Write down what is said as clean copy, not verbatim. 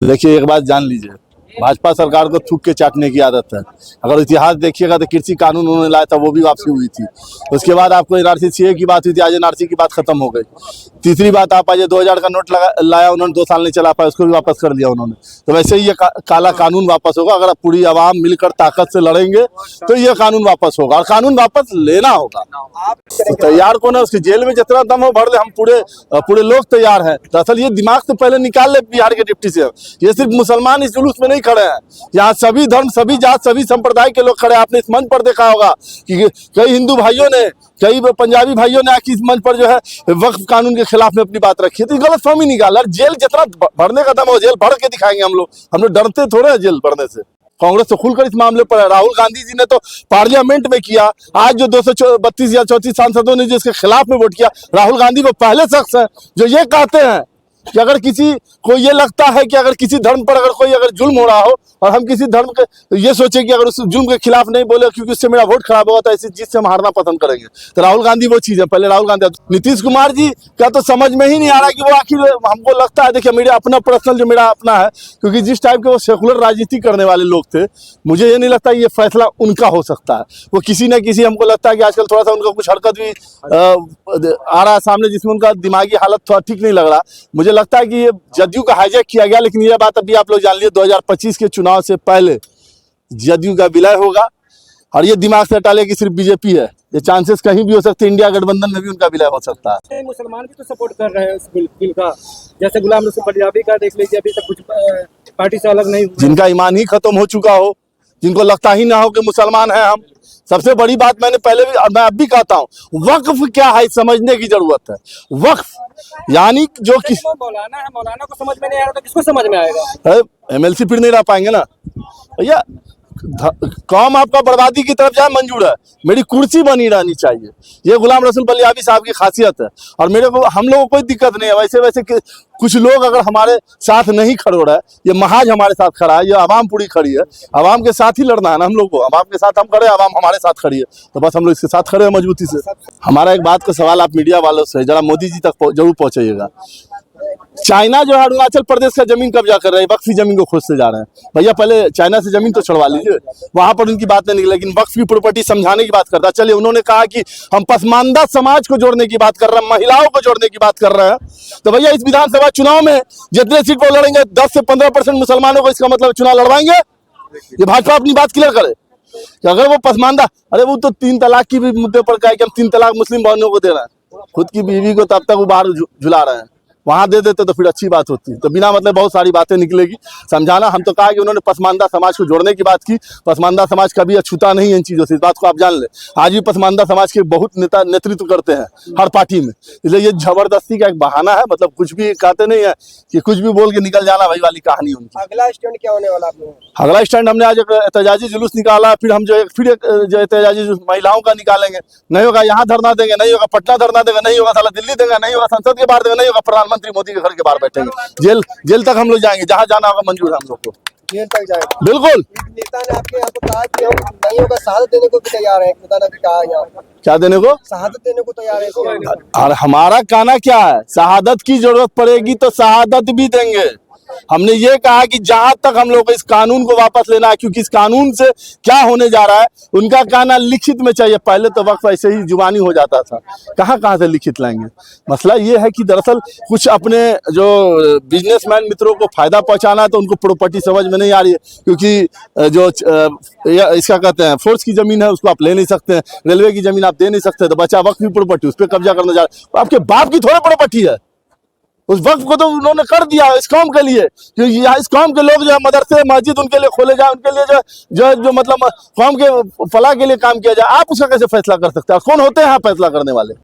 देखिए, एक बात जान लीजिए, भाजपा सरकार को थूक के चाटने की आदत है। अगर इतिहास देखिएगा तो कृषि कानून उन्होंने लाया था, वो भी वापसी हुई थी। उसके बाद आपको एनआरसी सीए की बात हुई थी, आज एनआरसी की बात खत्म हो गई। तीसरी बात आप आज 2000 का नोट लाया उन्होंने, 2 साल नहीं चला पाया, उसको भी वापस कर दिया उन्होंने। तो वैसे ही ये काला कानून वापस होगा। अगर पूरी आवाम मिलकर ताकत से लड़ेंगे तो ये कानून वापस होगा, और कानून वापस लेना होगा। तो तैयार कौन है? उसकी जेल में जितना दम हो भर ले, हम पूरे लोग तैयार हैं। दरअसल ये दिमाग से पहले निकाल ले बिहार के डिप्टी से। ये सिर्फ मुसलमान इस जुलूस में नहीं खड़े हैं, यहाँ सभी धर्म, सभी जात, सभी संप्रदाय के लोग खड़े हैं। आपने इस मंच पर देखा होगा कि कई हिंदू भाइयों ने, कई पंजाबी भाइयों ने आके इस मंच पर जो है वक्फ कानून के खिलाफ में अपनी बात रखी है। तो गलत फहमी निकाला। जेल जितना भरने का दम हो, जेल भर के दिखाएंगे हम लोग डरते थोड़े हैं जेल भरने से। कांग्रेस तो खुलकर इस मामले पर है। राहुल गांधी जी ने तो पार्लियामेंट में किया। आज जो 232 या 34 सांसदों ने जिसके खिलाफ में वोट किया, राहुल गांधी वो पहले शख्स है जो ये कहते हैं कि अगर किसी को ये लगता है कि अगर किसी धर्म पर अगर जुल्म हो रहा हो, और हम किसी धर्म के ये सोचे कि अगर उस जुल्म के खिलाफ नहीं बोले क्योंकि उससे मेरा वोट खराब होगा, तो ऐसी चीज से हम हारना पसंद करेंगे। तो राहुल गांधी वो चीज है। पहले राहुल गांधी, नीतीश कुमार जी का तो समझ में ही नहीं आ रहा कि वो आखिर, हमको लगता है, देखिए मेरा अपना पर्सनल जो मेरा अपना है, क्योंकि जिस टाइप के वो सेकुलर राजनीति करने वाले लोग थे, मुझे ये नहीं लगता ये फैसला उनका हो सकता है। वो किसी न किसी, हमको लगता है कि आजकल थोड़ा सा उनका कुछ हरकत भी आ रहा है सामने, जिसमें उनका दिमागी हालत थोड़ा ठीक नहीं लग रहा। मुझे लगता है कि ये जदयू का हाईजैक किया गया। लेकिन यह बात अभी आप लोग जान लिए, 2025 के चुनाव से पहले जदयू का विलय होगा, और ये दिमाग से हटा ले कि सिर्फ बीजेपी है। ये चांसेस कहीं भी हो सकते हैं, इंडिया गठबंधन में भी उनका विलय हो सकता है। मुसलमान भी तो सपोर्ट कर रहे हैं इस बिल का, जैसे गुलाम रसूल पंजाबी का देख लीजिए, अभी तक कुछ पार्टी से अलग नहीं हुआ। जिनका ईमान ही खत्म हो चुका हो, जिनको लगता ही ना हो कि मुसलमान हैं हम। सबसे बड़ी बात मैंने पहले भी, मैं अब भी कहता हूँ, वक्फ क्या है समझने की जरूरत है। वक्फ यानी जो किस मौलाना है, मौलाना को समझ में नहीं आ रहा तो किसको समझ में आएगा? एमएलसी फिर नहीं रह पाएंगे ना भैया। कौम आपका बर्बादी की तरफ जाए मंजूर है, मेरी कुर्सी बनी रहनी चाहिए। ये गुलाम रसूल पंजाबी साहब की खासियत है। और हम लोगों को कोई दिक्कत नहीं है। वैसे कुछ लोग अगर हमारे साथ नहीं खड़े हो रहा है, ये महाज हमारे साथ खड़ा है, ये आवाम पूरी खड़ी है। आवाम के साथ ही लड़ना है ना हम लोग को। आवाम के साथ हम खड़े, आवाम हमारे साथ खड़ी है, तो बस हम लोग इसके साथ खड़े हैं मजबूती से। हमारा एक बात का सवाल आप मीडिया वालों से, जरा मोदी जी तक जरूर पहुंचाइएगा। चाइना जो है अरुणाचल प्रदेश का जमीन कब्जा कर रहा है, वक्फी जमीन को खोजते जा रहे हैं। भैया पहले चाइना से जमीन तो छुड़वा लीजिए, वहां पर उनकी बात नहीं निकली। लेकिन वक्फ की प्रॉपर्टी समझाने की बात करता है। चलिए, उन्होंने कहा कि हम पसमानदा समाज को जोड़ने की बात कर रहे हैं, महिलाओं को जोड़ने की बात कर रहे हैं। तो भैया इस विधानसभा चुनाव में जितने सीट पर लड़ेंगे, 10 से 15% मुसलमानों को, इसका मतलब चुनाव लड़वाएंगे। ये भाजपा अपनी बात क्लियर करे कि अगर वो पसमानदा, अरे वो तो 3 तलाक की भी मुद्दे पर कहा कि हम 3 तलाक मुस्लिम बहनों को दे रहे हैं, खुद की बीवी को तब तक वो बाहर झुला रहे हैं, वहां दे देते तो फिर अच्छी बात होती। तो बिना मतलब बहुत सारी बातें निकलेगी समझाना। हम तो कहा कि उन्होंने पसमानदा समाज को जोड़ने की बात की। पसमानदा समाज कभी अछूता नहीं है इन चीजों से, इस बात को आप जान ले। आज भी पसमानदा समाज के बहुत नेता नेतृत्व करते हैं हर पार्टी में। इसलिए ये जबरदस्ती का एक बहाना है, मतलब कुछ भी कहते नहीं है कि कुछ भी बोल के निकल जाना, वही वाली कहानी उनकी। अगला स्टैंड क्या होने वाला आपने? अगला स्टैंड हमने आज एक एहतजाजी जुलूस निकाला, फिर हम जो एहतजाजी महिलाओं का निकालेंगे। नहीं होगा यहाँ धरना देंगे, नहीं होगा पटना धरना देंगे, नहीं होगा साला दिल्ली देंगे, नहीं होगा संसद के बाहर देंगे, नहीं होगा प्रधानमंत्री मोदी के घर के बाहर बैठेंगे। जेल तक हम लोग जाएंगे, जहां जाना होगा मंजूर है हम लोग को। जेल तक जाएंगे बिल्कुल। नेता ने आपके यहाँ पर कहा कि हम नहीं होगा शहादत देने को भी तैयार है। नेता ने भी कहा यहाँ क्या देने को? शहादत देने को तैयार है। और हमारा कहना क्या है, शहादत की जरूरत पड़ेगी तो शहादत भी देंगे। हमने ये कहा कि जहां तक हम लोग इस कानून को वापस लेना है, क्योंकि इस कानून से क्या होने जा रहा है, उनका कहना लिखित में चाहिए। पहले तो वक्त ऐसे ही जुबानी हो जाता था, कहाँ से लिखित लाएंगे। मसला ये है कि दरअसल कुछ अपने जो बिजनेसमैन मित्रों को फायदा पहुंचाना है, तो उनको प्रॉपर्टी समझ में नहीं आ रही है। क्योंकि जो इसका कहते हैं फोर्स की जमीन है, उसको आप ले नहीं सकते हैं, रेलवे की जमीन आप दे नहीं सकते, तो बचा वक्त की प्रॉपर्टी, उस पर कब्जा करने जा रहे हैं। आपके बाप की थोड़ी प्रॉपर्टी है, उस वक्त को तो उन्होंने कर दिया इस कौम के लिए। क्योंकि यहाँ इस कौम के लोग जो है, मदरसे मस्जिद उनके लिए खोले जाए, उनके लिए जो मतलब कौम के फलाह के लिए काम किया जाए। आप उसका कैसे फैसला कर सकते हैं? कौन होते हैं यहाँ फैसला करने वाले?